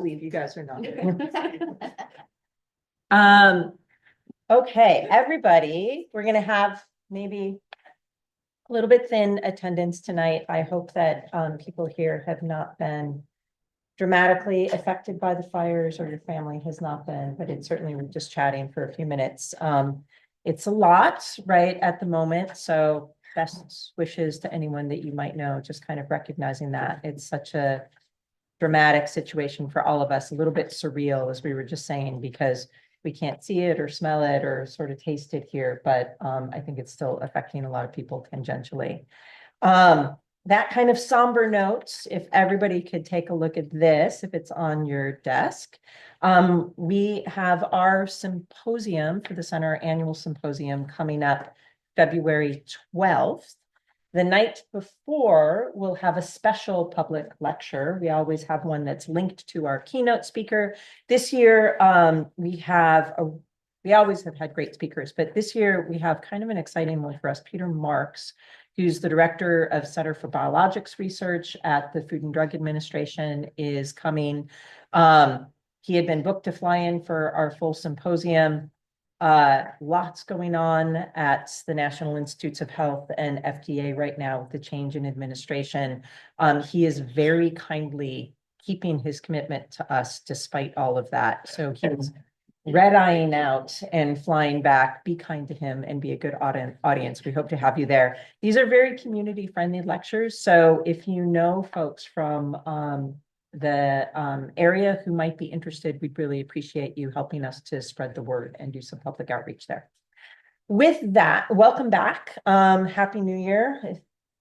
Believe you guys are not. Okay, everybody, we're gonna have maybe a little bit thin attendance tonight. I hope that people here have not been dramatically affected by the fires, or your family has not been, but it's certainly, we're just chatting for a few minutes. It's a lot right at the moment, so best wishes to anyone that you might know, just kind of recognizing that it's such a dramatic situation for all of us, a little bit surreal, as we were just saying, because we can't see it or smell it or sort of taste it here, but I think it's still affecting a lot of people tangentially. That kind of somber note, if everybody could take a look at this, if it's on your desk. We have our symposium for the center, annual symposium, coming up February 12th. The night before, we'll have a special public lecture. We always have one that's linked to our keynote speaker. This year, we always have had great speakers, but this year we have kind of an exciting one for us. Peter Marks, who's the director of Center for Biologics Research at the Food and Drug Administration, is coming. He had been booked to fly in for our full symposium. Lots going on at the National Institutes of Health and FDA right now with the change in administration. He is very kindly keeping his commitment to us despite all of that. So he's red-eyeing out and flying back. Be kind to him and be a good audience. We hope to have you there. These are very community-friendly lectures. So if you know folks from the area who might be interested, we'd really appreciate you helping us to spread the word and do some public outreach there. With that, welcome back. Happy New Year.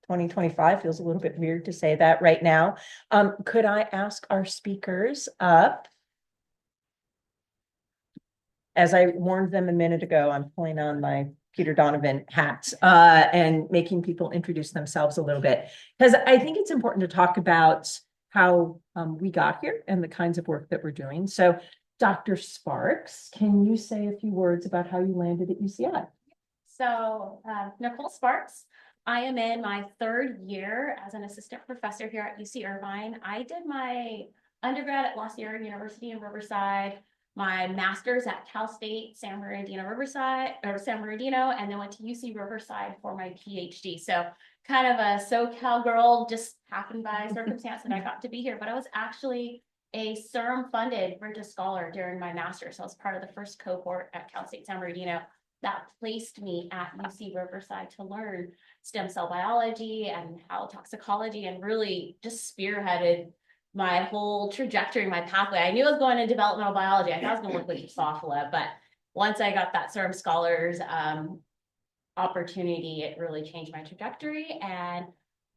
2025 feels a little bit weird to say that right now. Could I ask our speakers up? As I warned them a minute ago, I'm pulling on my Peter Donovan hat and making people introduce themselves a little bit, because I think it's important to talk about how we got here and the kinds of work that we're doing. So Dr. Sparks, can you say a few words about how you landed at UCI? So Nicole Sparks, I am in my third year as an assistant professor here at UC Irvine. I did my undergrad at La Sierra University in Riverside, my master's at Cal State San Bernardino San Bernardino, and then went to UC Riverside for my PhD. So kind of a SoCal girl, just happened by circumstance that I got to be here, but I was actually a CIRM funded Bridges Scholar during my master's. So I was part of the first cohort at Cal State San Bernardino that placed me at UC Riverside to learn stem cell biology and how toxicology, and really just spearheaded my whole trajectory, my pathway. I knew I was going to developmental biology. I thought I was going to work with Drosophila, but once I got that CIRM Scholars opportunity, it really changed my trajectory. And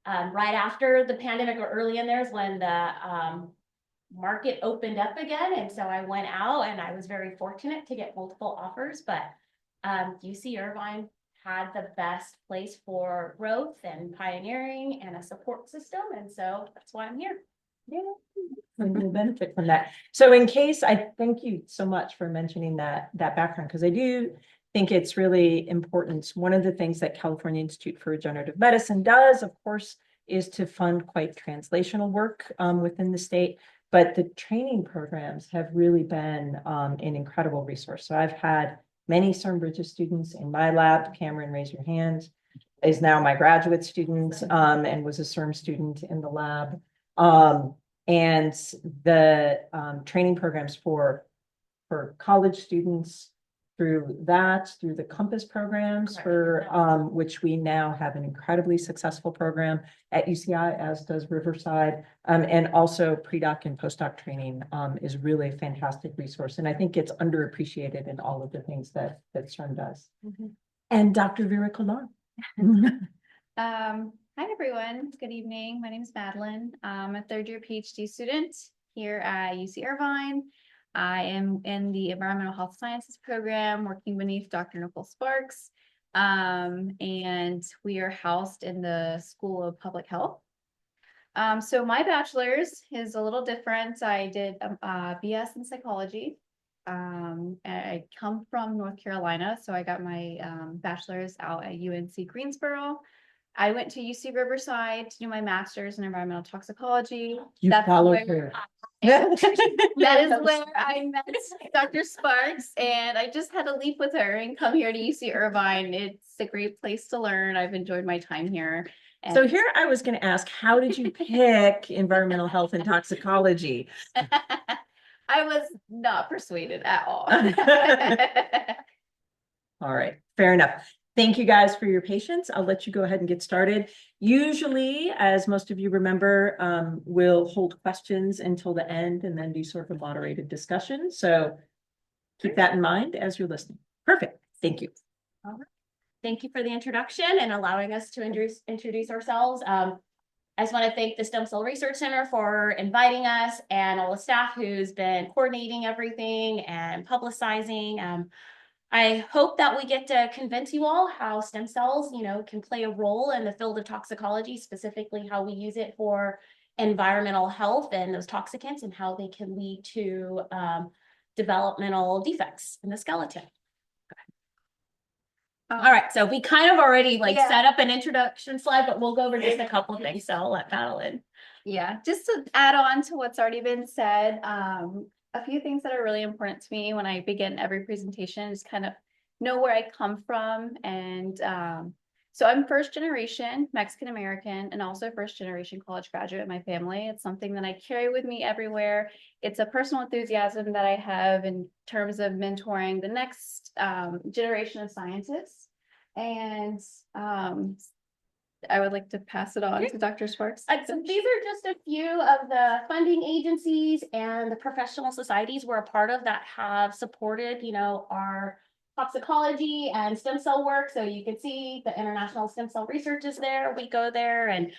right after the pandemic, or early in there, is when the market opened up again. And so I went out, and I was very fortunate to get multiple offers, but UC Irvine had the best place for growth and pioneering and a support system. And so that's why I'm here. Yeah, and we'll benefit from that. So in case, I thank you so much for mentioning that background, because I do think it's really important. One of the things that California Institute for Regenerative Medicine does, of course, is to fund quite translational work within the state, but the training programs have really been an incredible resource. So I've had many CIRM Bridges students in my lab. Cameron, raise your hand, is now my graduate student and was a CIRM student in the lab. And the training programs for college students through the Compass programs, for which we now have an incredibly successful program at UCI, as does Riverside, and also pre-doc and postdoc training is really a fantastic resource. And I think it's underappreciated in all of the things that CIRM does. Mm-hmm. And Dr. Vera-Colon. Hi, everyone. Good evening. My name is Madeline. I'm a third-year PhD student here at UC Irvine. I am in the Environmental Health Sciences program, working beneath Dr. Nicole Sparks, and we are housed in the School of Public Health. So my bachelor's is a little different. I did a BS in psychology. I come from North Carolina, so I got my bachelor's out at UNC Greensboro. I went to UC Riverside to do my master's in environmental toxicology. You That's followed where- her. That is where I met Dr. Sparks, and I just had to leap with her and come here to UC Irvine. It's a great place to learn. I've enjoyed my time here. And So here I was going to ask, how did you pick environmental health and toxicology? I was not persuaded at all. All right, fair enough. Thank you guys for your patience. I'll let you go ahead and get started. Usually, as most of you remember, we'll hold questions until the end and then do sort of a moderated discussion. So keep that in mind as you're listening. Perfect. Thank you. All right. Thank you for the introduction and allowing us to introduce ourselves. I just want to thank the Stem Cell Research Center for inviting us and all the staff who's been coordinating everything and publicizing. I hope that we get to convince you all how stem cells, can play a role in the field of toxicology, specifically how we use it for environmental health and those toxicants and how they can lead to developmental defects in the skeleton. All right, so we kind of already set up an introduction slide, but we'll go over just a couple of things. So I'll let Madeline. Yeah, just to add on to what's already been said, a few things that are really important to me when I begin every presentation is kind of know where I come from. And so I'm first generation Mexican American and also first generation college graduate in my family. It's something that I carry with me everywhere. It's a personal enthusiasm that I have in terms of mentoring the next generation of scientists. And I would like to pass it on to Dr. Sparks. So these are just a few of the funding agencies and the professional societies we're a part of that have supported, our toxicology and stem cell work. So you can see the International Stem Cell Research is there. We go there, and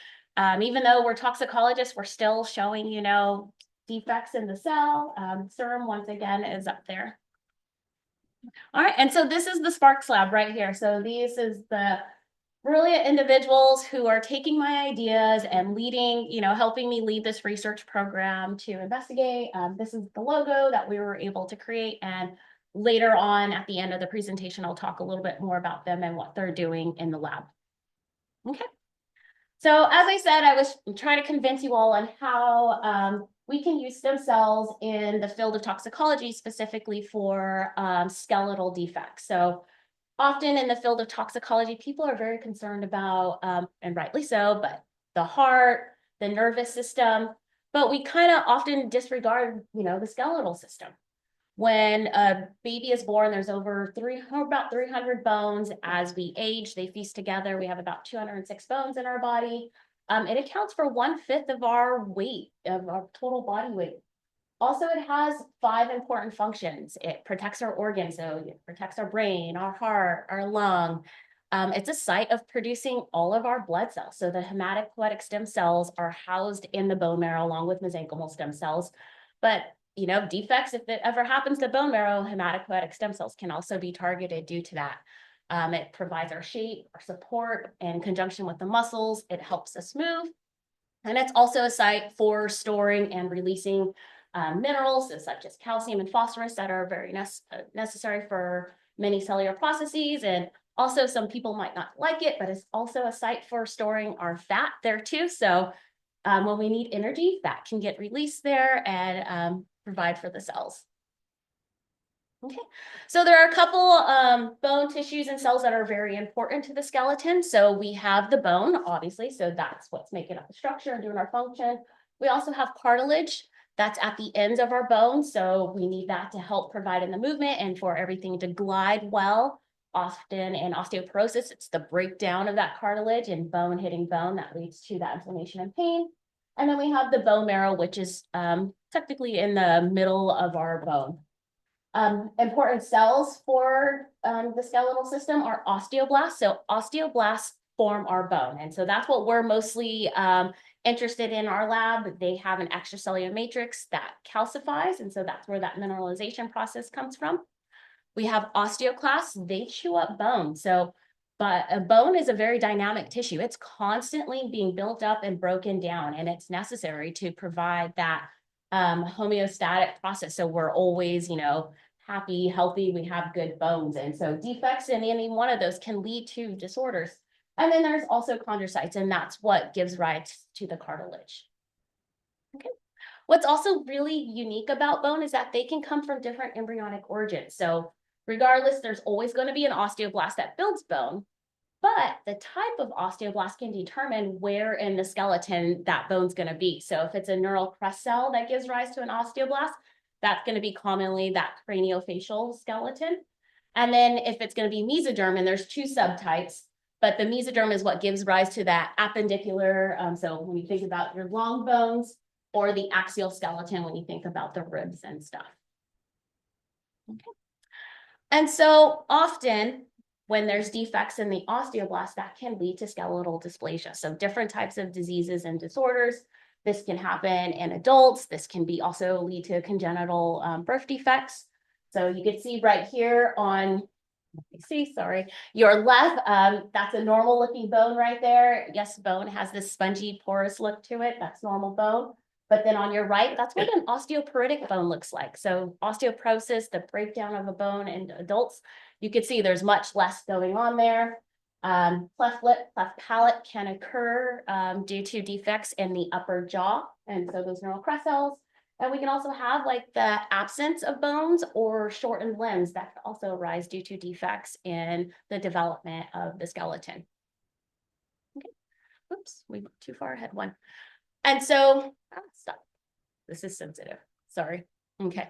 even though we're toxicologists, we're still showing, defects in the cell. Serum once again is up there. All right, and so this is the Sparks Lab right here. So this is the brilliant individuals who are taking my ideas and leading, helping me lead this research program to investigate. This is the logo that we were able to create. And later on at the end of the presentation, I'll talk a little bit more about them and what they're doing in the lab. Okay. So as I said, I was trying to convince you all on how we can use stem cells in the field of toxicology, specifically for skeletal defects. So often in the field of toxicology, people are very concerned about, and rightly so, but the heart, the nervous system, but we kind of often disregard, the skeletal system. When a baby is born, there's about 300 bones. As we age, they feast together. We have about 206 bones in our body. It accounts for 1/5 of our weight, of our total body weight. Also, it has 5 important functions. It protects our organs, so it protects our brain, our heart, our lung. It's a site of producing all of our blood cells. So the hematopoietic stem cells are housed in the bone marrow along with mesenchymal stem cells. But, defects, if it ever happens to bone marrow, hematopoietic stem cells can also be targeted due to that. It provides our shape, our support in conjunction with the muscles. It helps us move. And it's also a site for storing and releasing minerals such as calcium and phosphorus that are very necessary for many cellular processes. And also some people might not like it, but it's also a site for storing our fat there too. So when we need energy, fat can get released there and provide for the cells. Okay, so there are a couple bone tissues and cells that are very important to the skeleton. So we have the bone, obviously, so that's what's making up the structure and doing our function. We also have cartilage that's at the ends of our bones. So we need that to help provide in the movement and for everything to glide well. Often in osteoporosis, it's the breakdown of that cartilage and bone hitting bone that leads to that inflammation and pain. And then we have the bone marrow, which is technically in the middle of our bone. Important cells for the skeletal system are osteoblasts. So osteoblasts form our bone. And so that's what we're mostly interested in our lab. They have an extracellular matrix that calcifies. And so that's where that mineralization process comes from. We have osteoclasts. They chew up bone. But a bone is a very dynamic tissue. It's constantly being built up and broken down. And it's necessary to provide that homeostatic process. So we're always, happy, healthy, we have good bones. And so defects in any one of those can lead to disorders. And then there's also chondrocytes, and that's what gives rise to the cartilage. Okay. What's also really unique about bone is that they can come from different embryonic origins. So regardless, there's always going to be an osteoblast that builds bone, but the type of osteoblast can determine where in the skeleton that bone's going to be. So if it's a neural crest cell that gives rise to an osteoblast, that's going to be commonly that craniofacial skeleton. And then if it's going to be mesoderm, and there's two subtypes, but the mesoderm is what gives rise to that appendicular. So when you think about your long bones, or the axial skeleton when you think about the ribs and stuff. Okay. And so often when there's defects in the osteoblast, that can lead to skeletal dysplasia. So different types of diseases and disorders. This can happen in adults. This can be also lead to congenital birth defects. So you can see right here on, let me see, sorry, your left, that's a normal looking bone right there. Yes, bone has this spongy porous look to it. That's normal bone. But then on your right, that's what an osteoporotic bone looks like. So osteoporosis, the breakdown of a bone in adults, you can see there's much less going on there. Cleft lip, cleft palate can occur due to defects in the upper jaw. And so those neural crest cells. And we can also have like the absence of bones or shortened limbs that also arise due to defects in the development of the skeleton. Okay, oops, we went too far ahead one. And so, stop. This is sensitive, sorry. Okay.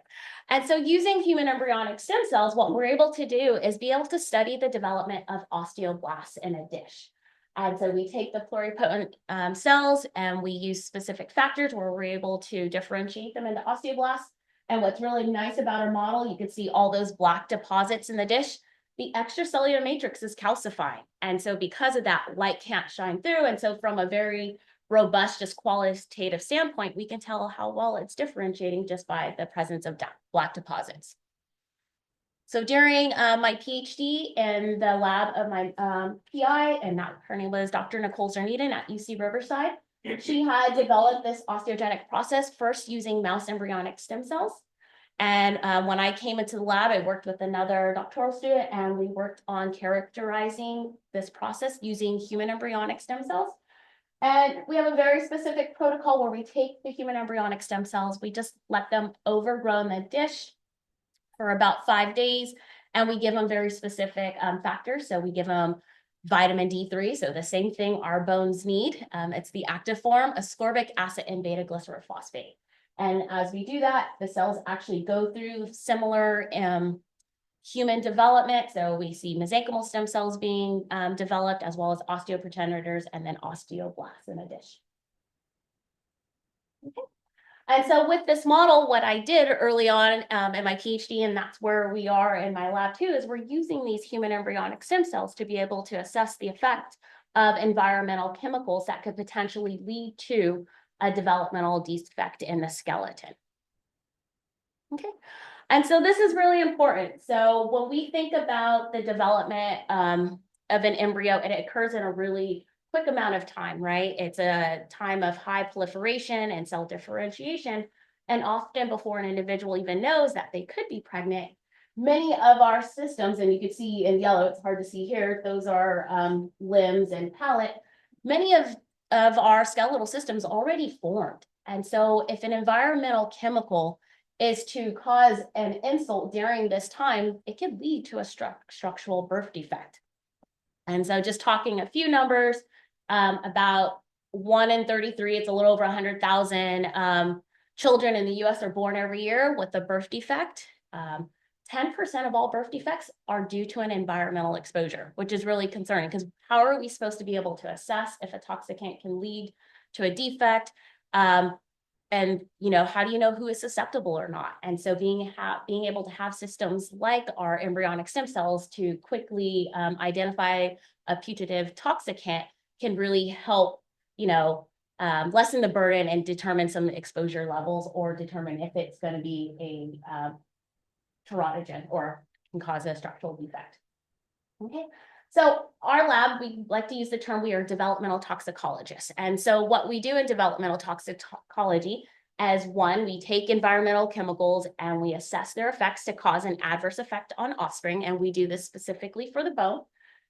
And so using human embryonic stem cells, what we're able to do is be able to study the development of osteoblasts in a dish. And so we take the pluripotent cells and we use specific factors where we're able to differentiate them into osteoblasts. And what's really nice about our model, you can see all those black deposits in the dish. The extracellular matrix is calcifying. And so because of that, light can't shine through. And so from a very robust, just qualitative standpoint, we can tell how well it's differentiating just by the presence of black deposits. So during my PhD in the lab of my PI, and her name was Dr. Nicole at UC Riverside, she had developed this osteogenic process first using mouse embryonic stem cells. And when I came into the lab, I worked with another doctoral student, and we worked on characterizing this process using human embryonic stem cells. And we have a very specific protocol where we take the human embryonic stem cells, we just let them overgrow in the dish for about 5 days, and we give them very specific factors. So we give them vitamin D3, so the same thing our bones need. It's the active form, ascorbic acid and beta-glycerophosphate. And as we do that, the cells actually go through similar human development. So we see mesenchymal stem cells being developed, as well as osteoprogenitors and then osteoblasts in a dish. Okay. And so with this model, what I did early on in my PhD, and that's where we are in my lab too, is we're using these human embryonic stem cells to be able to assess the effect of environmental chemicals that could potentially lead to a developmental defect in the skeleton. Okay. And so this is really important. So when we think about the development of an embryo, it occurs in a really quick amount of time, right? It's a time of high proliferation and cell differentiation. And often before an individual even knows that they could be pregnant, many of our systems, and you can see in yellow, it's hard to see here, those are limbs and palate. Many of our skeletal systems already formed. And so if an environmental chemical is to cause an insult during this time, it could lead to a structural birth defect. And so just talking a few numbers, about 1 in 33, it's a little over 100,000 children in the US are born every year with a birth defect. 10% of all birth defects are due to an environmental exposure, which is really concerning, because how are we supposed to be able to assess if a toxicant can lead to a defect? And how do you know who is susceptible or not? And so being able to have systems like our embryonic stem cells to quickly identify a putative toxicant can really help, lessen the burden and determine some exposure levels, or determine if it's going to be a teratogen or can cause a structural defect. Okay. So our lab, we like to use the term, we are developmental toxicologists. And so what we do in developmental toxicology as one, we take environmental chemicals and we assess their effects to cause an adverse effect on offspring. And we do this specifically for the bone.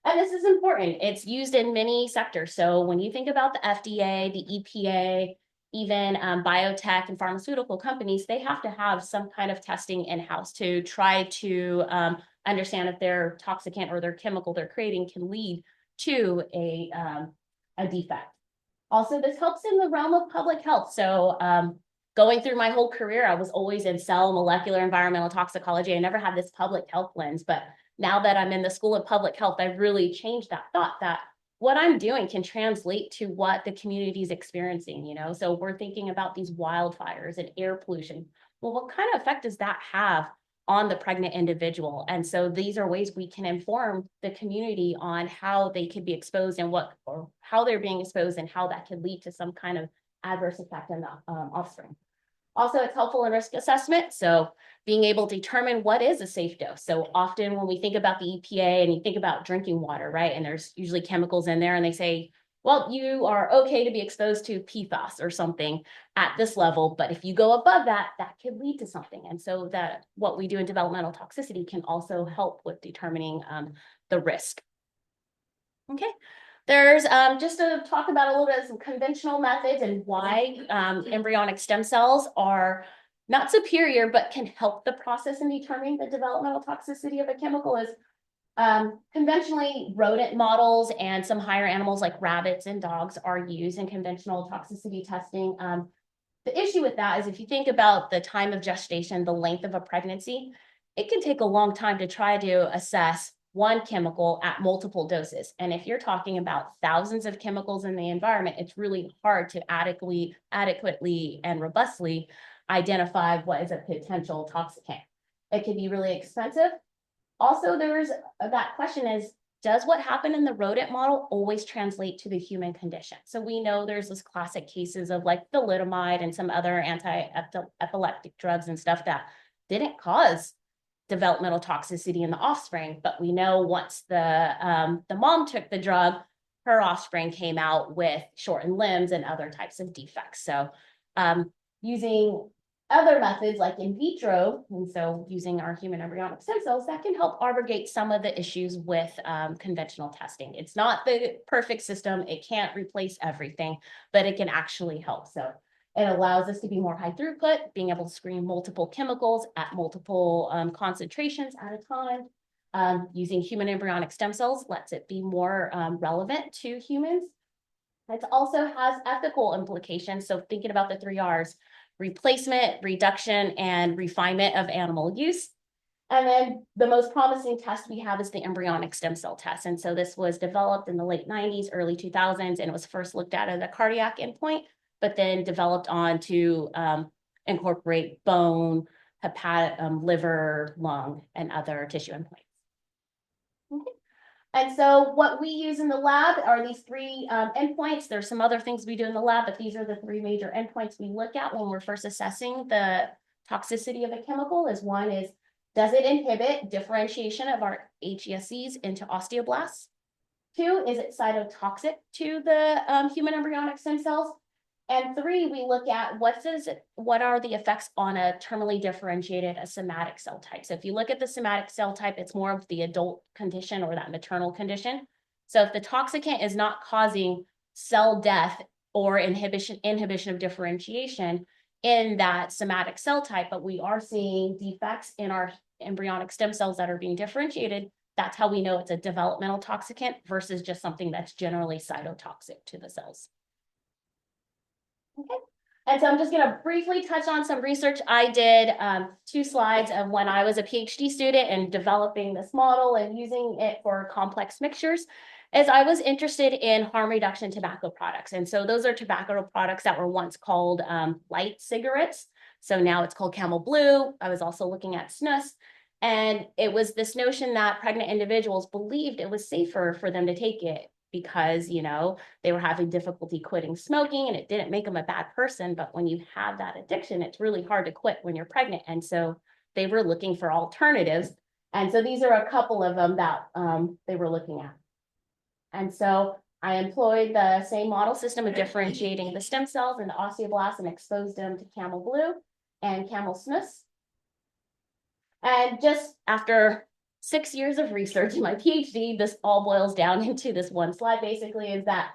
And this is important. It's used in many sectors. So when you think about the FDA, the EPA, even biotech and pharmaceutical companies, they have to have some kind of testing in-house to try to understand if their toxicant or their chemical they're creating can lead to a defect. Also, this helps in the realm of public health. So going through my whole career, I was always in cell, molecular, environmental toxicology. I never had this public health lens, but now that I'm in the School of Public Health, I've really changed that thought that what I'm doing can translate to what the community is experiencing, you know? So we're thinking about these wildfires and air pollution. Well, what kind of effect does that have on the pregnant individual? And so these are ways we can inform the community on how they could be exposed and what, or how they're being exposed and how that could lead to some kind of adverse effect on the offspring. Also, it's helpful in risk assessment. So being able to determine what is a safe dose. So often when we think about the EPA and you think about drinking water, right? And there's usually chemicals in there and they say, well, you are okay to be exposed to PFAS or something at this level. But if you go above that, that could lead to something. And so that what we do in developmental toxicity can also help with determining the risk. Okay. There's just to talk about a little bit of some conventional methods and why embryonic stem cells are not superior, but can help the process in determining the developmental toxicity of a chemical is conventionally rodent models and some higher animals like rabbits and dogs are used in conventional toxicity testing. The issue with that is if you think about the time of gestation, the length of a pregnancy, it can take a long time to try to assess one chemical at multiple doses. And if you're talking about thousands of chemicals in the environment, it's really hard to adequately and robustly identify what is a potential toxicant. It can be really expensive. Also, there's that question is, does what happened in the rodent model always translate to the human condition? So we know there's this classic cases of like thalidomide and some other anti-epileptic drugs and stuff that didn't cause developmental toxicity in the offspring, but we know once the mom took the drug, her offspring came out with shortened limbs and other types of defects. So using other methods like in vitro, and so using our human embryonic stem cells, that can help abrogate some of the issues with conventional testing. It's not the perfect system. It can't replace everything, but it can actually help. So it allows us to be more high throughput, being able to screen multiple chemicals at multiple concentrations at a time. Using human embryonic stem cells lets it be more relevant to humans. It also has ethical implications. So thinking about the 3 R's, replacement, reduction, and refinement of animal use. And then the most promising test we have is the embryonic stem cell test. And so this was developed in the late 90s, early 2000s, and it was first looked at as a cardiac endpoint, but then developed on to incorporate bone, hepatic, liver, lung, and other tissue endpoints. Okay. And so what we use in the lab are these 3 endpoints. There's some other things we do in the lab, but these are the 3 major endpoints we look at when we're first assessing the toxicity of a chemical. One is, does it inhibit differentiation of our HESCs into osteoblasts? 2, is it cytotoxic to the human embryonic stem cells? And 3, we look at what are the effects on a terminally differentiated a somatic cell type. So if you look at the somatic cell type, it's more of the adult condition or that maternal condition. So if the toxicant is not causing cell death or inhibition of differentiation in that somatic cell type, but we are seeing defects in our embryonic stem cells that are being differentiated, that's how we know it's a developmental toxicant versus just something that's generally cytotoxic to the cells. Okay, and so I'm just going to briefly touch on some research I did, 2 slides of when I was a PhD student and developing this model and using it for complex mixtures, as I was interested in harm reduction tobacco products. And so those are tobacco products that were once called light cigarettes. So now it's called Camel Blue. I was also looking at snus. And it was this notion that pregnant individuals believed it was safer for them to take it because, you know, they were having difficulty quitting smoking and it didn't make them a bad person. But when you have that addiction, it's really hard to quit when you're pregnant. And so they were looking for alternatives. And so these are a couple of them that they were looking at. And so I employed the same model system of differentiating the stem cells and the osteoblasts and exposed them to Camel Blue and Camel Snus. And just after 6 years of research in my PhD, this all boils down into this one slide, basically, is that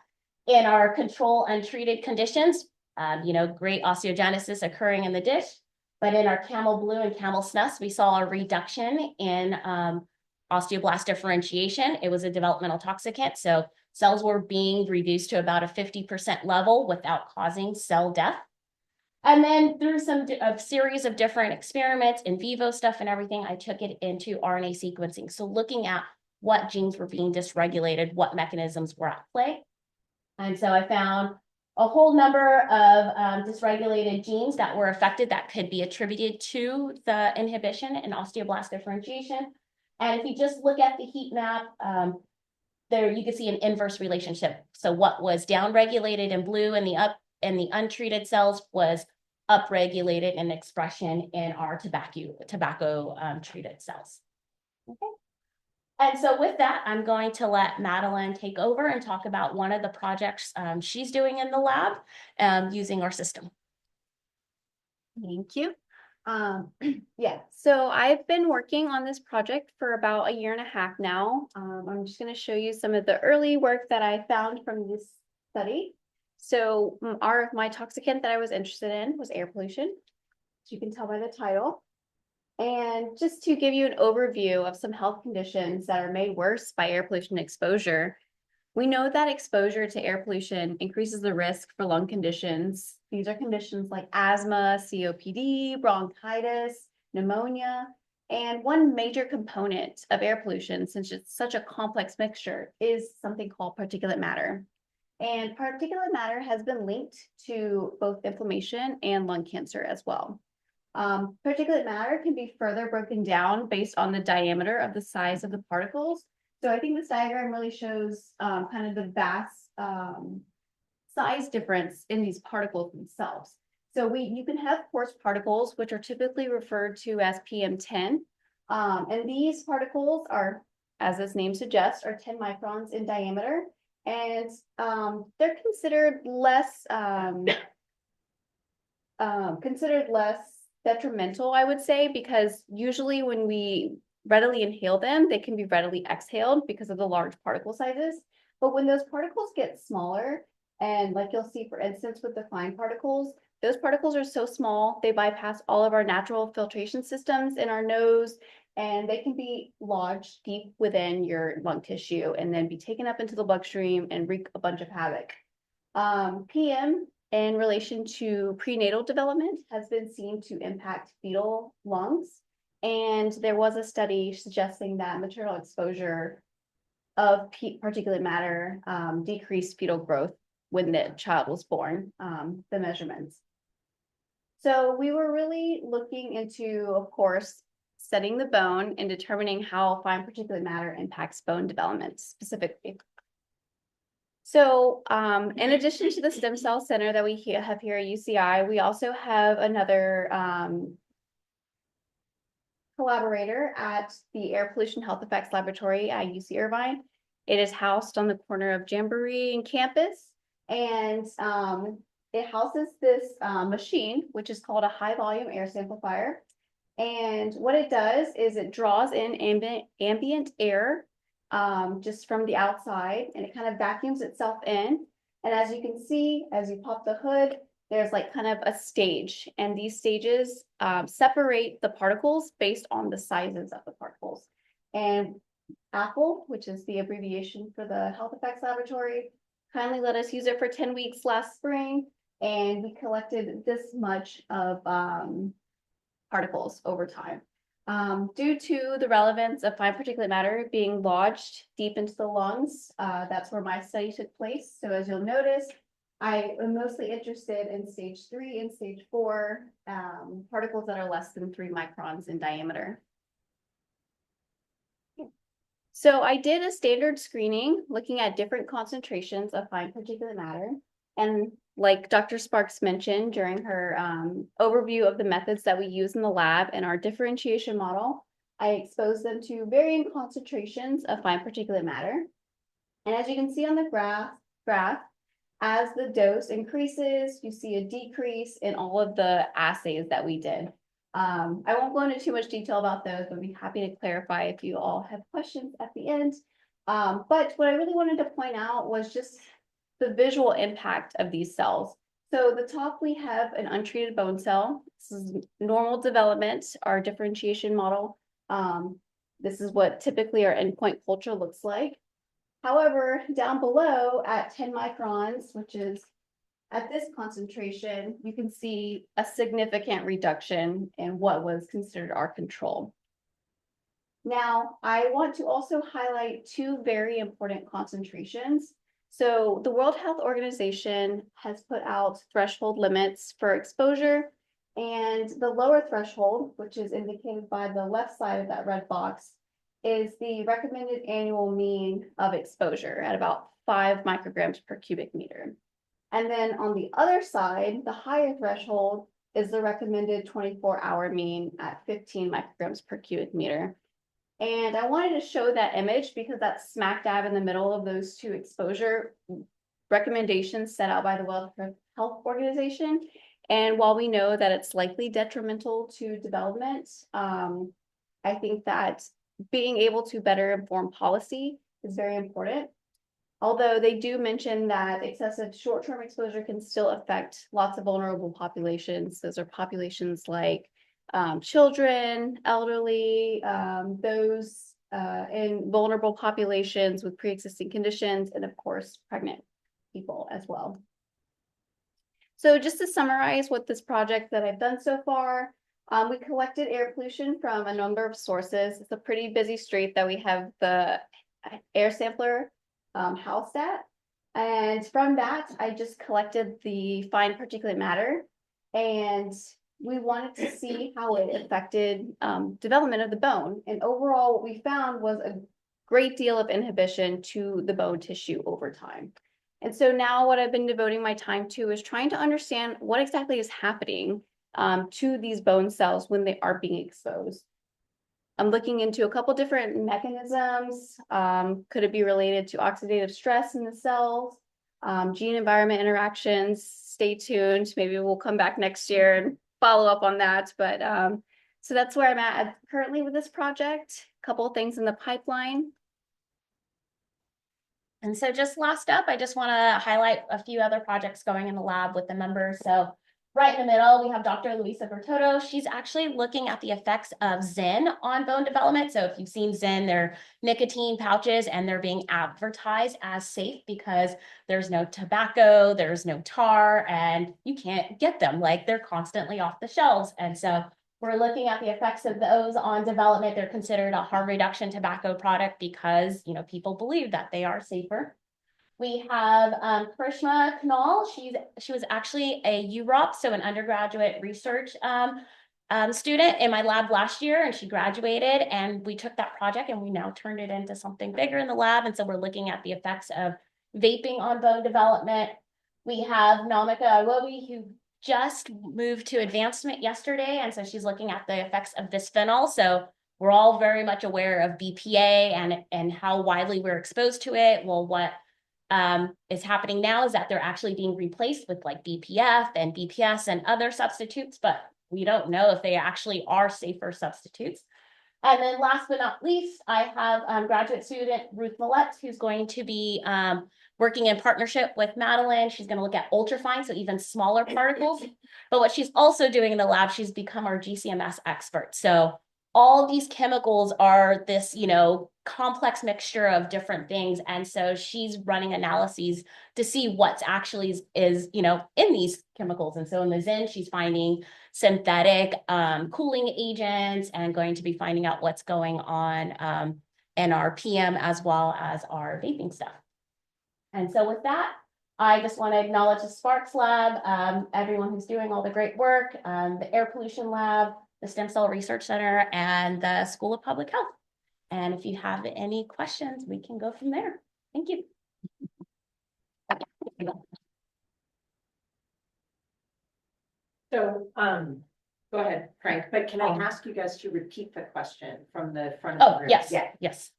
in our control untreated conditions, great osteogenesis occurring in the dish, but in our camel blue and camel snus, we saw a reduction in osteoblast differentiation. It was a developmental toxicant, so cells were being reduced to about a 50% level without causing cell death. And then through a series of different experiments, in vivo stuff and everything, I took it into RNA sequencing. So looking at what genes were being dysregulated, what mechanisms were at play. And so I found a whole number of dysregulated genes that were affected that could be attributed to the inhibition in osteoblast differentiation. And if you just look at the heat map, there you can see an inverse relationship. So what was downregulated in blue in the untreated cells was upregulated in expression in our tobacco treated cells. Okay. And so with that, I'm going to let Madeline take over and talk about one of the projects she's doing in the lab using our system. Thank you. Yeah, so I've been working on this project for about 1.5 years now. I'm just going to show you some of the early work that I found from this study. So my toxicant that I was interested in was air pollution, as you can tell by the title. And just to give you an overview of some health conditions that are made worse by air pollution exposure, we know that exposure to air pollution increases the risk for lung conditions. These are conditions like asthma, COPD, bronchitis, pneumonia. And one major component of air pollution, since it's such a complex mixture, is something called particulate matter. And particulate matter has been linked to both inflammation and lung cancer as well. Particulate matter can be further broken down based on the diameter of the size of the particles. So I think this diagram really shows kind of the vast size difference in these particles themselves. So you can have coarse particles, which are typically referred to as PM10. And these particles are, as its name suggests, are 10 microns in diameter. And they're considered less detrimental, I would say, because usually when we readily inhale them, they can be readily exhaled because of the large particle sizes. But when those particles get smaller, and like you'll see, for instance, with the fine particles, those particles are so small, they bypass all of our natural filtration systems in our nose, and they can be lodged deep within your lung tissue and then be taken up into the bloodstream and wreak a bunch of havoc. PM in relation to prenatal development has been seen to impact fetal lungs. And there was a study suggesting that maternal exposure of particulate matter decreased fetal growth when the child was born, the measurements. So we were really looking into, of course, studying the bone and determining how fine particulate matter impacts bone development specifically. So in addition to the stem cell center that we have here at UCI, we also have another collaborator at the Air Pollution Health Effects Laboratory at UC Irvine. It is housed on the corner of Jamboree and campus, and it houses this machine, which is called a high volume air samplifier. And what it does is it draws in ambient air just from the outside, and it kind of vacuums itself in. And as you can see, as you pop the hood, there's like kind of a stage, and these stages separate the particles based on the sizes of the particles. And Apple, which is the abbreviation for the Health Effects Laboratory, kindly let us use it for 10 weeks last spring, and we collected this much of particles over time. Due to the relevance of fine particulate matter being lodged deep into the lungs, that's where my study took place. So as you'll notice, I am mostly interested in stage 3 and stage 4 particles that are less than 3 microns in diameter. So I did a standard screening looking at different concentrations of fine particulate matter. And like Dr. Sparks mentioned during her overview of the methods that we use in the lab and our differentiation model, I exposed them to varying concentrations of fine particulate matter. And as you can see on the graph, as the dose increases, you see a decrease in all of the assays that we did. I won't go into too much detail about those, but I'd be happy to clarify if you all have questions at the end. But what I really wanted to point out was just the visual impact of these cells. So the top, we have an untreated bone cell. This is normal development, our differentiation model. This is what typically our endpoint culture looks like. However, down below at 10 microns, which is at this concentration, you can see a significant reduction in what was considered our control. Now, I want to also highlight two very important concentrations. So the World Health Organization has put out threshold limits for exposure, and the lower threshold, which is indicated by the left side of that red box, is the recommended annual mean of exposure at about 5 micrograms per cubic meter. And then on the other side, the higher threshold is the recommended 24-hour mean at 15 micrograms per cubic meter. And I wanted to show that image because that's smack dab in the middle of those two exposure recommendations set out by the World Health Organization. And while we know that it's likely detrimental to development, I think that being able to better inform policy is very important. Although they do mention that excessive short-term exposure can still affect lots of vulnerable populations. Those are populations like children, elderly, those in vulnerable populations with pre-existing conditions, and of course, pregnant people as well. So just to summarize what this project that I've done so far, we collected air pollution from a number of sources. It's a pretty busy street that we have the air sampler housed at. And from that, I just collected the fine particulate matter, and we wanted to see how it affected development of the bone. And overall, what we found was a great deal of inhibition to the bone tissue over time. And so now what I've been devoting my time to is trying to understand what exactly is happening to these bone cells when they are being exposed. I'm looking into a couple different mechanisms. Could it be related to oxidative stress in the cells, gene environment interactions? Stay tuned. Maybe we'll come back next year and follow up on that. But so that's where I'm at currently with this project. A couple of things in the pipeline. And so just last up, I just want to highlight a few other projects going in the lab with the members. So right in the middle, we have Dr. Luisa Bertotto. She's actually looking at the effects of Zyn on bone development. So if you've seen Zyn, they're nicotine pouches and they're being advertised as safe because there's no tobacco, there's no tar, and you can't get them. Like they're constantly off the shelves. And so we're looking at the effects of those on development. They're considered a harm reduction tobacco product because, you know, people believe that they are safer. We have Karishma Kanal. She was actually a UROP, so an undergraduate research student in my lab last year, and she graduated, and we took that project and we now turned it into something bigger in the lab. And so we're looking at the effects of vaping on bone development. We have Namika Iwobi, who just moved to advancement yesterday, and so she's looking at the effects of bisphenol. So we're all very much aware of BPA and how widely we're exposed to it. Well, what is happening now is that they're actually being replaced with like BPF and BPS and other substitutes, but we don't know if they actually are safer substitutes. And then last but not least, I have graduate student Ruth Millett, who's going to be working in partnership with Madeline. She's going to look at ultrafine, so even smaller particles. But what she's also doing in the lab, she's become our GCMS expert. So all these chemicals are this, you know, complex mixture of different things. And so she's running analyses to see what's actually is, you know, in these chemicals. And so in the Zyn, she's finding synthetic cooling agents and going to be finding out what's going on in our PM as well as our vaping stuff. And so with that, I just want to acknowledge the Sparks Lab, everyone who's doing all the great work, the Air Pollution Lab, the Stem Cell Research Center, and the School of Public Health. And if you have any questions, we can go from there. Thank you. So, go ahead, Frank, but can I ask you guys to repeat the question from the front of the room? Yes, Yeah. yes.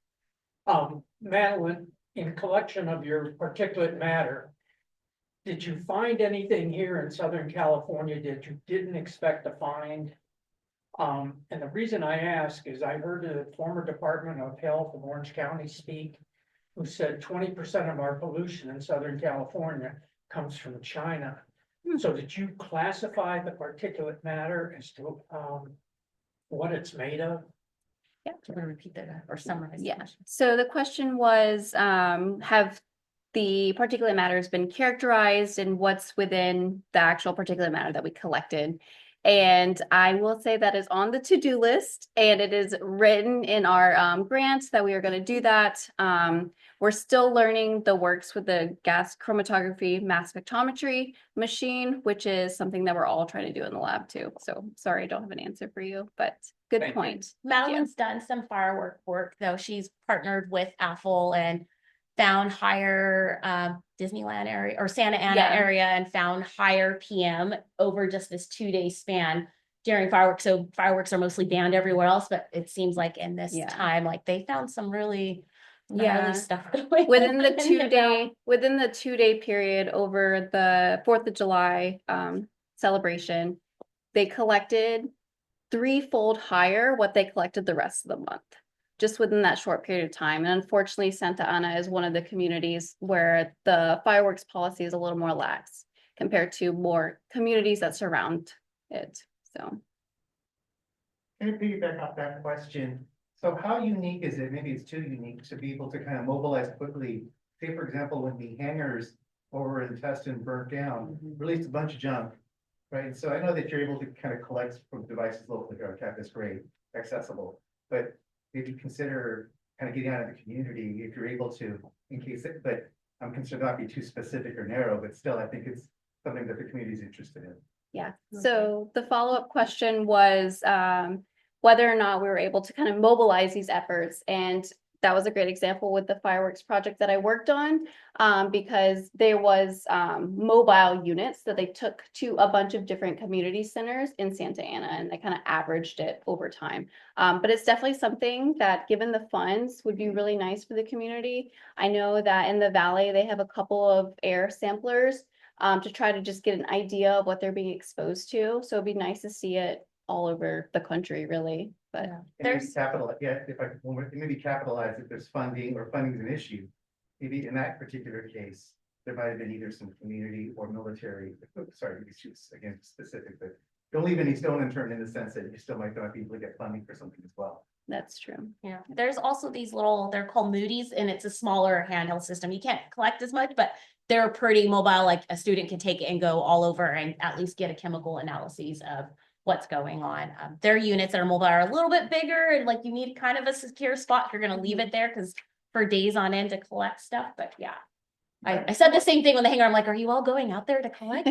Madeline, in collection of your particulate matter, did you find anything here in Southern California that you didn't expect to find? And the reason I ask is I heard the former Department of Health of Orange County speak, who said 20% of our pollution in Southern California comes from China. So did you classify the particulate matter as to, what it's made of? Yeah, do you want to repeat that or summarize? the Yeah, question? so the question was, have the particulate matters been characterized and what's within the actual particulate matter that we collected? And I will say that is on the to-do list and it is written in our grants that we are going to do that. We're still learning the works with the gas chromatography mass spectrometry machine, which is something that we're all trying to do in the lab too. So sorry, I don't have an answer for you, but good Thank you. point. Madeline's done some firework work, though. She's partnered with Apple and found higher Disneyland area or Santa Ana Yeah. area and found higher PM over just this 2-day span during fireworks. So fireworks are mostly banned everywhere else, but it seems like in this Yeah. time, like they found some really Yeah. gnarly stuff going Within the on in 2-day period over the 4th of July celebration, they collected threefold higher what they collected the rest of the month, just within that short period of time. And unfortunately, Santa Ana is one of the communities where the fireworks policy is a little more lax compared to more communities that surround it. So Can I piggyback off that question? So how unique is it, maybe it's too unique, to be able to kind of mobilize quickly? Say, for example, when the hangars over in Tustin burnt down, released a bunch of junk, right? So I know that you're able to kind of collect from devices locally here on campus, great, accessible. But maybe consider kind of getting out of the community if you're able to, in case, but I'm concerned not be too specific or narrow, but still, I think it's something that the community is interested in. yeah, so the follow-up question was whether or not we were able to kind of mobilize these efforts. And that was a great example with the fireworks project that I worked on, because there was mobile units that they took to a bunch of different community centers in Santa Ana, and they kind of averaged it over time. But it's definitely something that, given the funds, would be really nice for the community. I know that in the Valley, they have a couple of air samplers to try to just get an idea of what they're being exposed to. So it'd be nice to see it all over the country, really, but. Yeah. And maybe There's- capital, yeah, if I, maybe capitalize if there's funding or funding is an issue. Maybe in that particular case, there might have been either some community or military, sorry, issues, again, specific, but don't leave any stone unturned in the sense that you still might not be able to get funding for something as well. That's true. Yeah, there's also these little, they're called Moody's, and it's a smaller handheld system. You can't collect as much, but they're pretty mobile, like a student can take it and go all over and at least get a chemical analysis of what's going on. Their units that are mobile are a little bit bigger and like you need kind of a secure spot if you're gonna leave it there, because for days on end to collect stuff, but yeah. I said the same thing when the hangar, I'm like, are you all going out there to collect?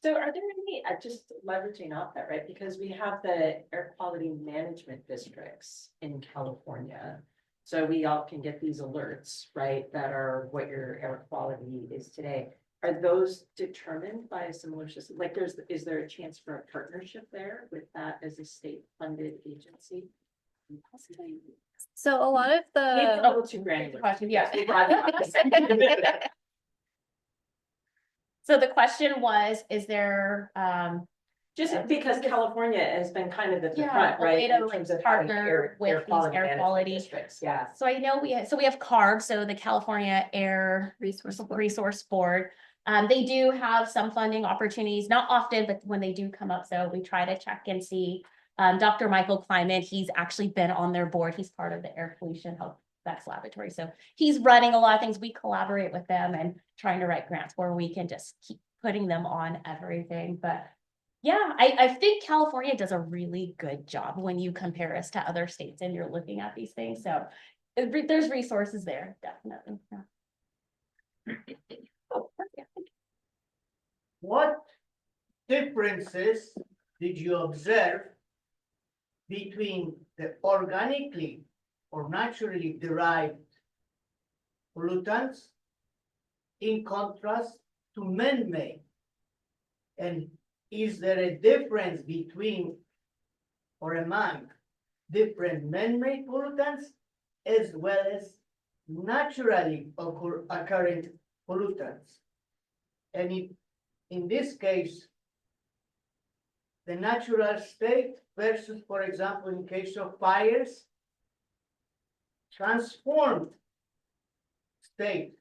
So are there any, just leveraging off that, right? Because we have the air quality management districts in California. So we all can get these alerts, right, that are what your air quality is today. Are those determined by a similar system? Like is there a chance for a partnership there with that as a state funded agency? So a lot of Maybe a the, little too granular. Question, yeah. We brought it up. So the question was, is there, Just because California has been kind of at the Yeah, front, a right? way to, in like, terms of having partner with these air management quality. districts, yeah. so I know we have CARB, so the California Air Resource Board. They do have some funding opportunities, not often, but when they do come up, so we try to check and see. Dr. Michael Kleiman, he's actually been on their board. He's part of the Air Pollution Health Effects Laboratory. So he's running a lot of things. We collaborate with them and trying to write grants where we can just keep putting them on everything. But yeah, I think California does a really good job when you compare us to other states and you're looking at these things. So there's resources there, definitely. Yeah. What differences did you observe between the organically or naturally derived pollutants in contrast to man-made? And is there a difference between or among different man-made pollutants as well as naturally occurring pollutants? And in this case, the natural state versus, for example, in case of fires, transformed state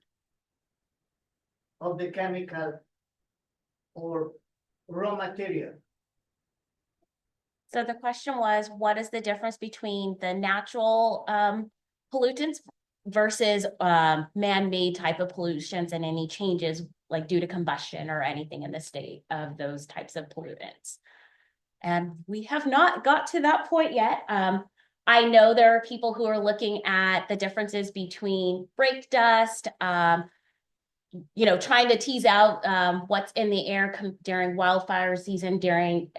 of the chemical or raw material. So the question was, what is the difference between the natural pollutants versus man-made type of pollutions and any changes like due to combustion or anything in the state of those types of pollutants? And we have not got to that point yet. I know there are people who are looking at the differences between brake dust, trying to tease out what's in the air during wildfire season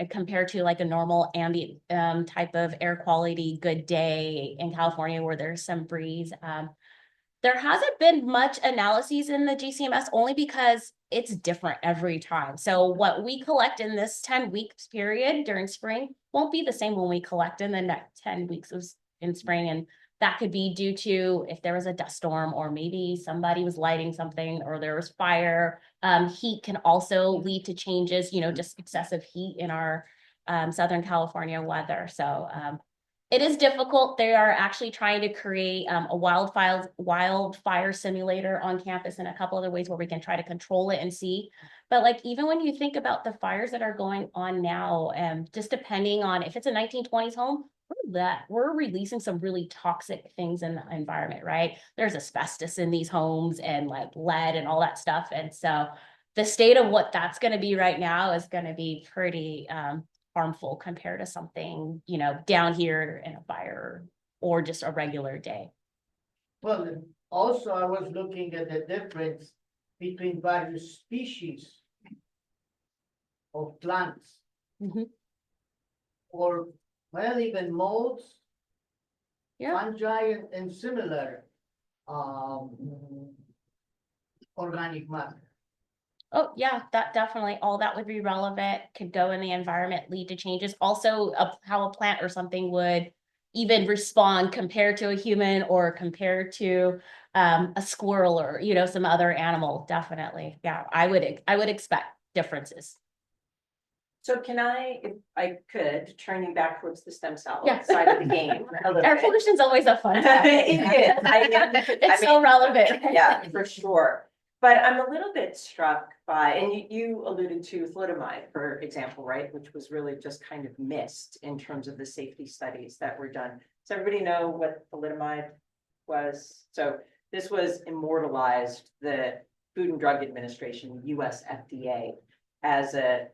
compared to like a normal ambient type of air quality good day in California where there's some breeze. There hasn't been much analyses in the GCMS only because it's different every time. So what we collect in this 10 weeks period during spring won't be the same when we collect in the next 10 weeks in spring. And that could be due to if there was a dust storm or maybe somebody was lighting something or there was fire. Heat can also lead to changes, just excessive heat in our Southern California weather. So it is difficult. They are actually trying to create a wildfire simulator on campus and a couple other ways where we can try to control it and see. But like, even when you think about the fires that are going on now, just depending on if it's a 1920s home, we're releasing some really toxic things in the environment, right? There's asbestos in these homes and like lead and all that stuff. And so the state of what that's going to be right now is going to be pretty harmful compared to something, down here in a fire or just a regular day. Well, also I was looking at the difference between various species of plants. Mhm. Or, well, even molds, Yeah. fungi and similar organic matter. Oh, yeah, that definitely, all that would be relevant, could go in the environment, lead to changes. Also, how a plant or something would even respond compared to a human or compared to a squirrel or, some other animal, definitely. Yeah, I would expect differences. So can I, if I could, turn you back towards the stem cell Yeah. side of the game a little Air bit. pollution's always a fun topic. It is. It's so relevant. Yeah, for sure. But I'm a little bit struck by, and you alluded to thalidomide, for example, right? Which was really just kind of missed in terms of the safety studies that were done. Does everybody know what thalidomide was? So this was immortalized, the Food and Drug Administration, US FDA, as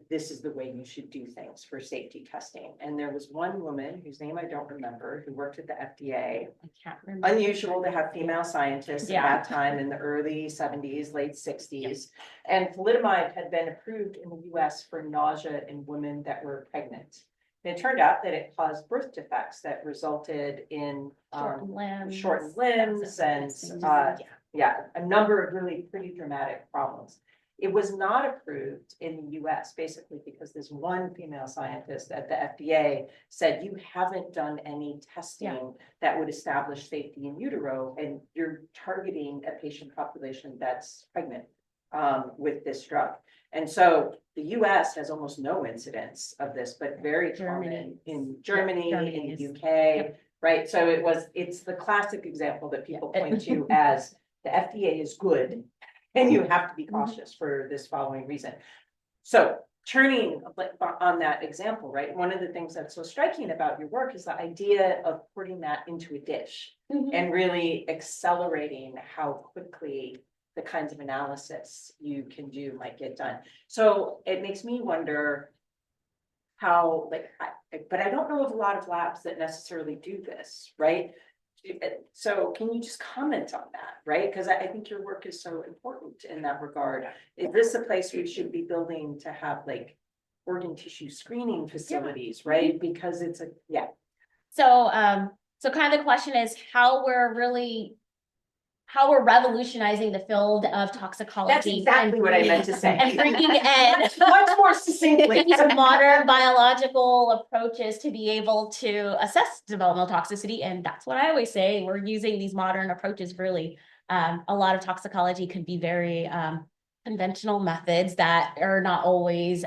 this is the way you should do things for safety testing. And there was one woman whose name I don't remember, who worked at the FDA. I can't remember. Unusual to have female scientists Yeah. at that time in the early 70s, late 60s. And thalidomide had been approved in the US for nausea in women that were pregnant. And it turned out that it caused birth defects that resulted in shortened limbs and a number of really pretty dramatic problems. It was not approved in the US, basically because this one female scientist at the FDA said, you haven't done any testing that would establish safety in utero, and you're targeting a patient population that's pregnant with this drug. And so the US has almost no incidence of this, but very common in Germany, in the UK, right? So it's the classic example that people point to as the FDA is good, and you have to be cautious for this following reason. So turning on that example, right? One of the things that's so striking about your work is the idea of putting that into a dish and really accelerating how quickly the kinds of analysis you can do might get done. So it makes me wonder how, but I don't know of a lot of labs that necessarily do this, right? So can you just comment on that, right? Because I think your work is so important in that regard. Is this a place we should be building to have like organ tissue screening facilities, right? Because it's So kind of the question is how we're revolutionizing the field of toxicology. That's exactly what I meant to say. And bringing in much more succinctly these modern biological approaches to be able to assess developmental toxicity. And that's what I always say. We're using these modern approaches really. A lot of toxicology could be very conventional methods that are not always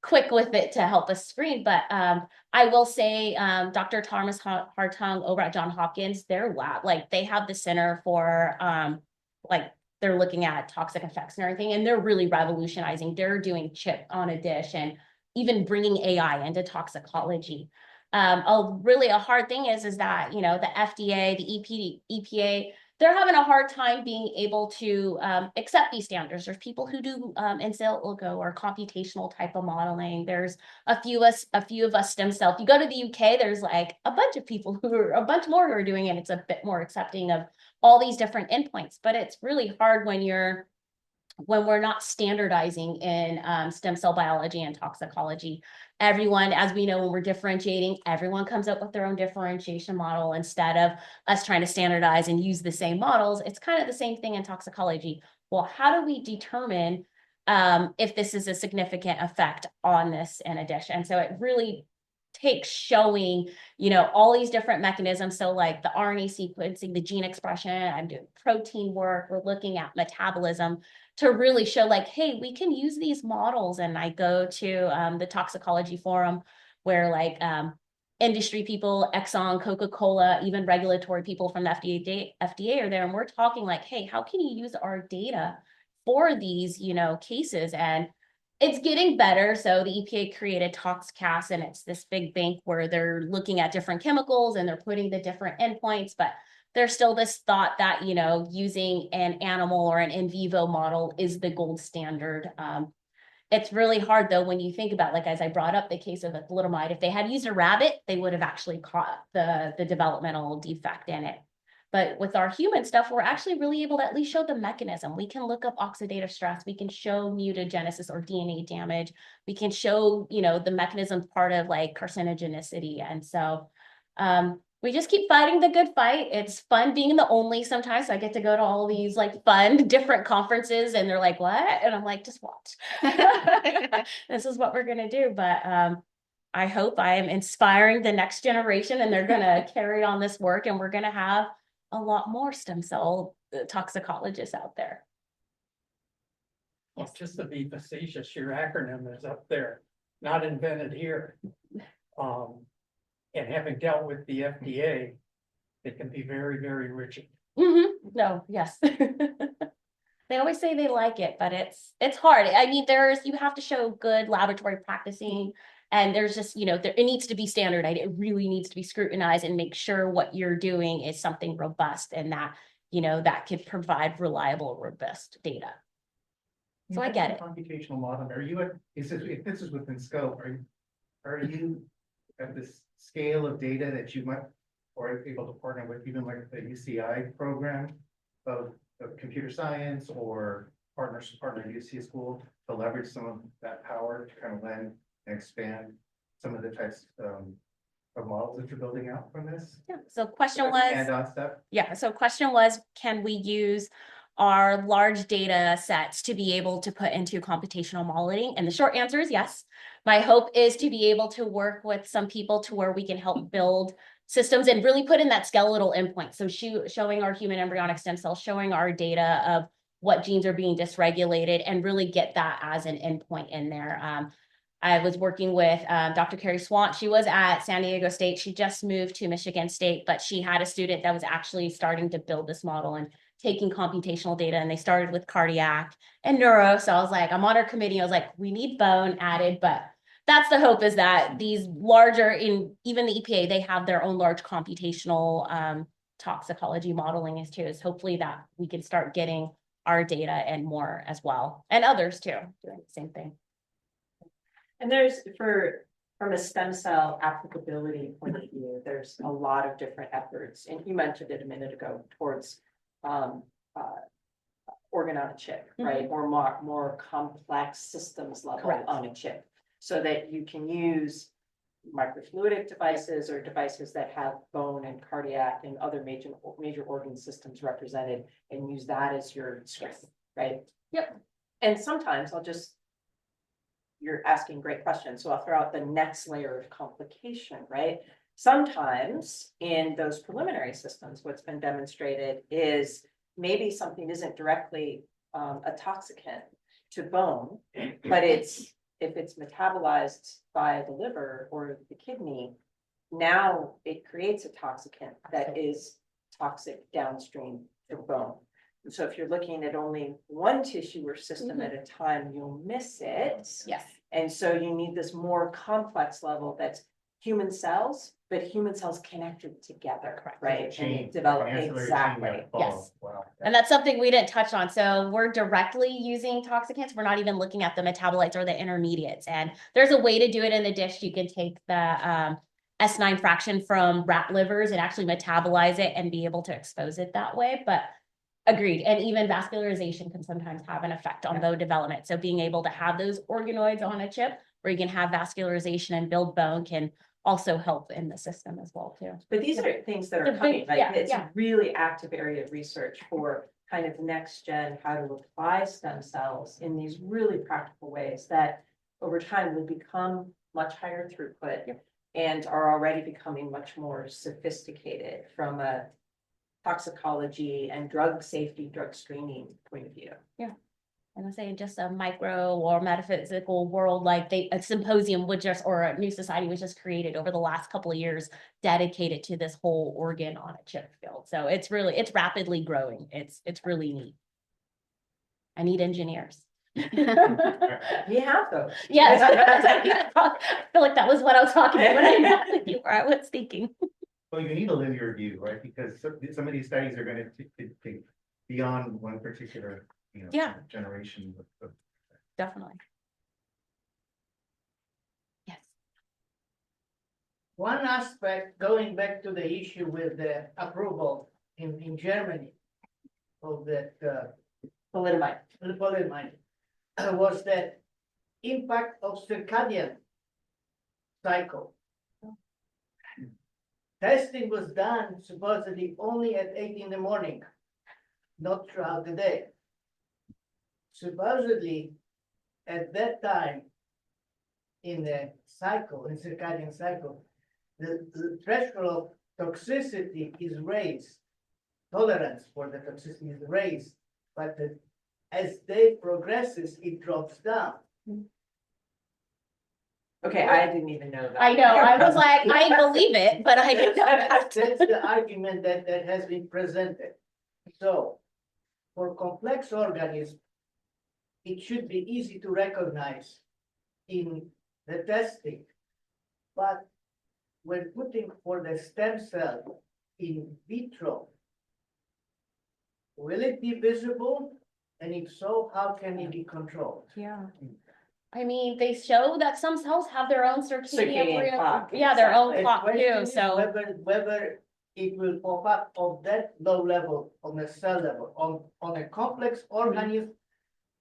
quick with it to help us screen, but I will say Dr. Thomas Hartung over at Johns Hopkins, their lab, like they have the center for like they're looking at toxic effects and everything, and they're really revolutionizing. They're doing chip on a dish and even bringing AI into toxicology. A hard thing is that, you know, the FDA, the EPA, they're having a hard time being able to accept these standards. There's people who do in silico or computational type of modeling. There's a few of us stem cell. If you go to the UK, there's like a bunch of people who are a bunch more who are doing it. It's a bit more accepting of all these different endpoints, but it's really hard when we're not standardizing in stem cell biology and toxicology. Everyone, as we know, when we're differentiating, everyone comes up with their own differentiation model instead of us trying to standardize and use the same models. It's kind of the same thing in toxicology. Well, how do we determine if this is a significant effect on this in addition? So it really takes showing, you know, all these different mechanisms. So like the RNA sequencing, the gene expression, I'm doing protein work, we're looking at metabolism to really show like, hey, we can use these models. And I go to the toxicology forum where like industry people, Exxon, Coca-Cola, even regulatory people from the FDA are there. And we're talking like, hey, how can you use our data for these, you know, cases? And it's getting better. So the EPA created ToxCast, and it's this big bank where they're looking at different chemicals and they're putting the different endpoints, but there's still this thought that, you know, using an animal or an in vivo model is the gold standard. It's really hard though, when you think about, like, as I brought up the case of the thalidomide, if they had used a rabbit, they would have actually caught the developmental defect in it. But with our human stuff, we're actually really able to at least show the mechanism. We can look up oxidative stress. We can show mutagenesis or DNA damage. We can show, you know, the mechanism part of like carcinogenicity. And so we just keep fighting the good fight. It's fun being the only sometimes. So I get to go to all these like fun different conferences and they're like, what? And I'm like, just watch. This is what we're going to do. But I hope I am inspiring the next generation and they're going to carry on this work, and we're going to have a lot more stem cell toxicologists out there. Well, just to be facetious, your acronym is up there, not invented here. And having dealt with the FDA, it can be very, very rigid. No, yes. They always say they like it, but it's hard. I mean, you have to show good laboratory practicing, and there's just, you know, it needs to be standardized. It really needs to be scrutinized and make sure what you're doing is something robust and that, you know, that could provide reliable, robust data. So I get it. Computational modeling, are you if this is within scope, are you at this scale of data that you might, or able to partner with even like the UCI program of computer science, or partner UC school to leverage some of that power to kind of lend and expand some of the types of models that you're building out from this? Yeah. So question was, add-on stuff? Yeah. So question was, can we use our large data sets to be able to put into computational modeling? And the short answer is yes. My hope is to be able to work with some people to where we can help build systems and really put in that skeletal endpoint. So showing our human embryonic stem cells, showing our data of what genes are being dysregulated, and really get that as an endpoint in there. I was working with Dr. Carrie Swant. She was at San Diego State. She just moved to Michigan State, but she had a student that was actually starting to build this model and taking computational data, and they started with cardiac and neuro. So I was like, I'm on our committee. I was like, we need bone added, but that's the hope, is that these larger, in even the EPA, they have their own large computational toxicology modeling is too, is hopefully that we can start getting our data and more as well. And others too, doing the same thing. And from a stem cell applicability point of view, there's a lot of different efforts, and you mentioned it a minute ago, towards organ on a chip, right? Or more complex systems level Correct. on a chip, so that you can use microfluidic devices or devices that have bone and cardiac and other major organ systems represented, and use that as your script, right? Yep. And sometimes you're asking great questions, so I'll throw out the next layer of complication, right? Sometimes in those preliminary systems, what's been demonstrated is maybe something isn't directly a toxicant to bone, but it's if it's metabolized by the liver or the kidney, now it creates a toxicant that is toxic downstream to bone. And so if you're looking at only one tissue or system at a time, you'll miss it. Yes. And so you need this more complex level that's human cells, but human cells connected together, Correct. right? And Chain, it develop, an ancillary chain exactly. that follows. Yes. Wow. And that's something we didn't touch on. So we're directly using toxicants. We're not even looking at the metabolites or the intermediates. And there's a way to do it in the dish. You can take the S9 fraction from rat livers and actually metabolize it and be able to expose it that way. But agreed. And even vascularization can sometimes have an effect on bone development. So being able to have those organoids on a chip where you can have vascularization and build bone can also help in the system as well too. But these are things that The are big- coming, like, yeah, it's yeah. a really active area of research for kind of next gen, how to apply stem cells in these really practical ways that over time will become much higher throughput and are already becoming much more sophisticated from a toxicology and drug safety, drug screening point of view. And I'm saying just a micro or metaphysical world, like a symposium would just, or a new society was just created over the last couple of years dedicated to this whole organ on a chip field. So it's rapidly growing. It's really neat. I need engineers. We have those. Yes, I feel like that was what I was talking about when I met with you, or I was thinking. Well, you need a linear view, right? Because some of these studies are gonna take beyond one particular, Yeah. generation of. Definitely. Yes. One aspect, going back to the issue with the approval in Germany of that, Thalidomide. polyamide, was that impact of circadian cycle. Testing was done supposedly only at 8 in the morning, not throughout the day. Supposedly, at that time, in the cycle, in circadian cycle, the threshold of toxicity is raised. Tolerance for the toxicity is raised, but as day progresses, it drops down. Okay, I didn't even know that. I know, I was like, I believe it, but I didn't know. That's the argument that has been presented. So, for complex organisms, it should be easy to recognize in the testing. But when putting for the stem cell in vitro, will it be visible? And if so, how can it be controlled? Yeah. I mean, they show that some cells have their own Circadian clock, yeah, their own The clock question too, is so. whether it will pop up of that low level, on the cell level, on a complex organism,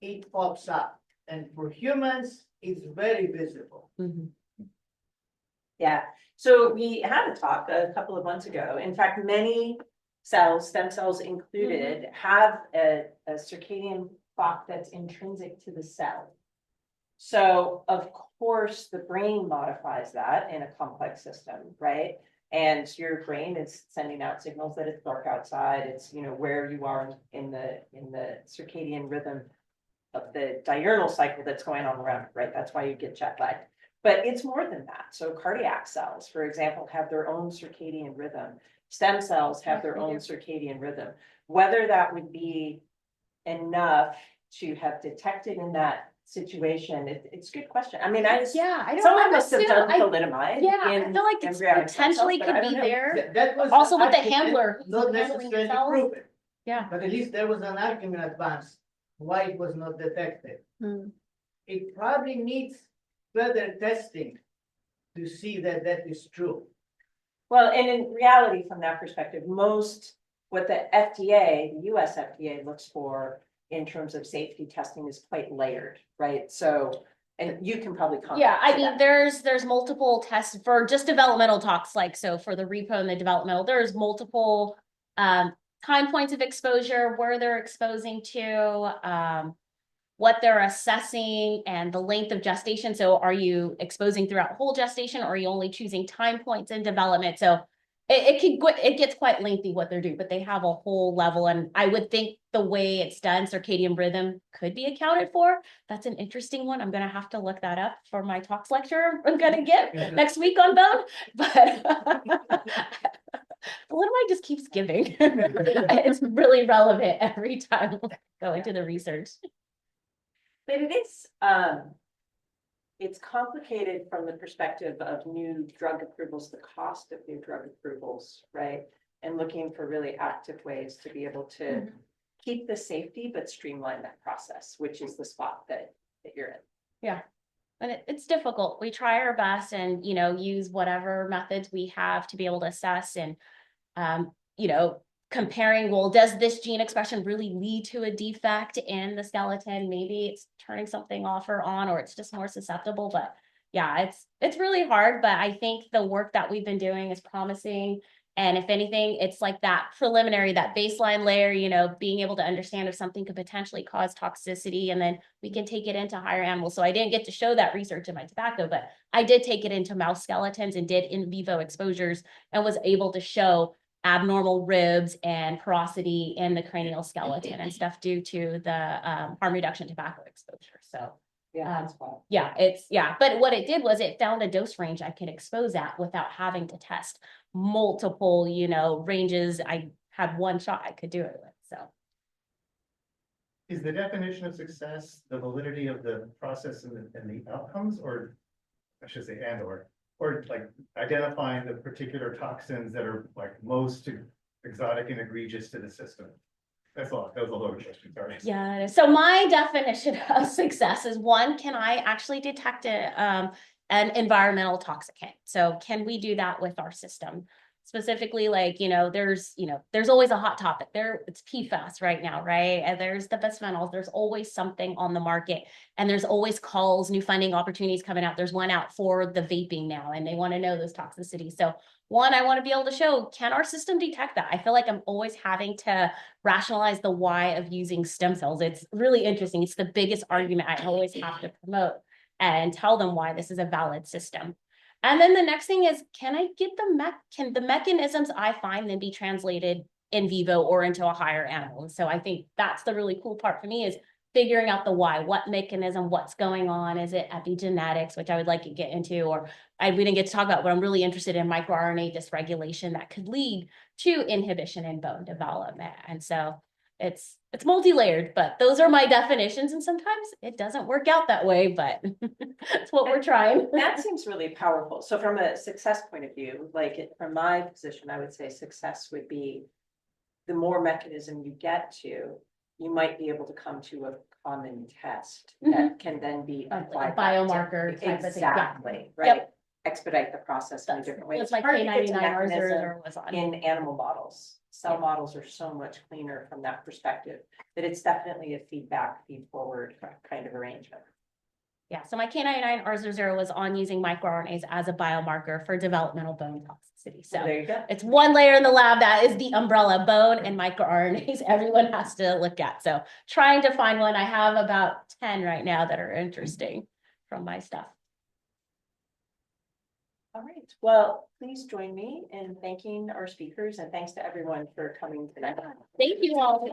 it pops up. And for humans, it's very visible. Mhm. Yeah, so we had a talk a couple of months ago. In fact, many cells, stem cells included, have a circadian clock that's intrinsic to the cell. So of course, the brain modifies that in a complex system, right? And your brain is sending out signals that it's dark outside. It's, where you are in the circadian rhythm of the diurnal cycle that's going on around, right? That's why you get jet lagged. But it's more than that. So cardiac cells, for example, have their own circadian rhythm. Stem cells have their own circadian rhythm. Whether that would be enough to have detected in that situation, it's a good question. I mean, Yeah, I don't. someone I must have feel- done I- thalidomide. Yeah, I in feel like it's embryonic stem cells, potentially but I could don't be know. there. That was. Also the with the argument, handler, Not handling necessarily cells. proven, Yeah. but at least there was an argument advanced why it was not detected. Hmm. It probably needs further testing to see that that is true. Well, and in reality, from that perspective, what the FDA, the US FDA looks for in terms of safety testing is quite layered, right? So, and you can probably comment. Yeah, I to mean, that. there's multiple tests for just developmental talks, like, so for the repo and the developmental, there's multiple time points of exposure, where they're exposing to, what they're assessing and the length of gestation. So are you exposing throughout whole gestation, or are you only choosing time points in development? So it gets quite lengthy what they're doing, but they have a whole level, and I would think the way it's done, circadian rhythm could be accounted for. That's an interesting one. I'm gonna have to look that up for my talks lecture I'm gonna get next week on bone, but Madeline just keeps giving. It's really relevant every time I go into the research. But it's complicated from the perspective of new drug approvals, the cost of new drug approvals, right? And looking for really active ways to be able to keep the safety, but streamline that process, which is the spot that you're in. Yeah. And it's difficult. We try our best and, use whatever methods we have to be able to assess and, comparing, well, does this gene expression really lead to a defect in the skeleton? Maybe it's turning something off or on, or it's just more susceptible. But yeah, it's really hard. But I think the work that we've been doing is promising. And if anything, it's like that preliminary, that baseline layer, being able to understand if something could potentially cause toxicity, and then we can take it into higher animals. So I didn't get to show that research in my tobacco, but I did take it into mouse skeletons and did in vivo exposures and was able to show abnormal ribs and porosity in the cranial skeleton and stuff due to the harm reduction tobacco exposure. So That's fine. but what it did was it found a dose range I could expose at without having to test multiple, ranges. I had one shot I could do it with. So Is the definition of success the validity of the process and the outcomes, or I should say, or like identifying the particular toxins that are like most exotic and egregious to the system? That's all. That was a loaded question. Sorry. yeah. So my definition of success is, one, can I actually detect an environmental toxicant? So can we do that with our system? Specifically, there's always a hot topic there. It's PFAS right now, right? And there's the bisphenols. There's always something on the market, and there's always calls, new funding opportunities coming out. There's one out for the vaping now, and they want to know those toxicities. So one, I want to be able to show, can our system detect that? I feel like I'm always having to rationalize the why of using stem cells. It's really interesting. It's the biggest argument I always have to promote and tell them why this is a valid system. And then the next thing is, can I get can the mechanisms I find then be translated in vivo or into a higher animal? And so I think that's the really cool part for me, is figuring out the why, what mechanism, what's going on. Is it epigenetics, which I would like to get into, or we didn't get to talk about, but I'm really interested in microRNA dysregulation that could lead to inhibition in bone development. And so it's multi-layered, but those are my definitions. And sometimes it doesn't work out that way, but it's what we're trying. That seems really powerful. So from a success point of view, from my position, I would say success would be the more mechanism you get to, you might be able to come to a common test that can then be Like a biomarker type of thing. Yeah. Exactly, right? Yep. Expedite the process in a different way. It's It's like hard to get to K99 mechanism or was on. in animal models. Cell Yeah. models are so much cleaner from that perspective, that it's definitely a feed forward kind of arrangement. Yeah, so my K99 R00 was on using microRNAs as a biomarker for developmental bone toxicity. So There you go. it's one layer in the lab that is the umbrella, bone and microRNAs everyone has to look at. So trying to find one. I have about 10 right now that are interesting from my stuff. All right, well, please join me in thanking our speakers, and thanks to everyone for coming tonight. Thank you all.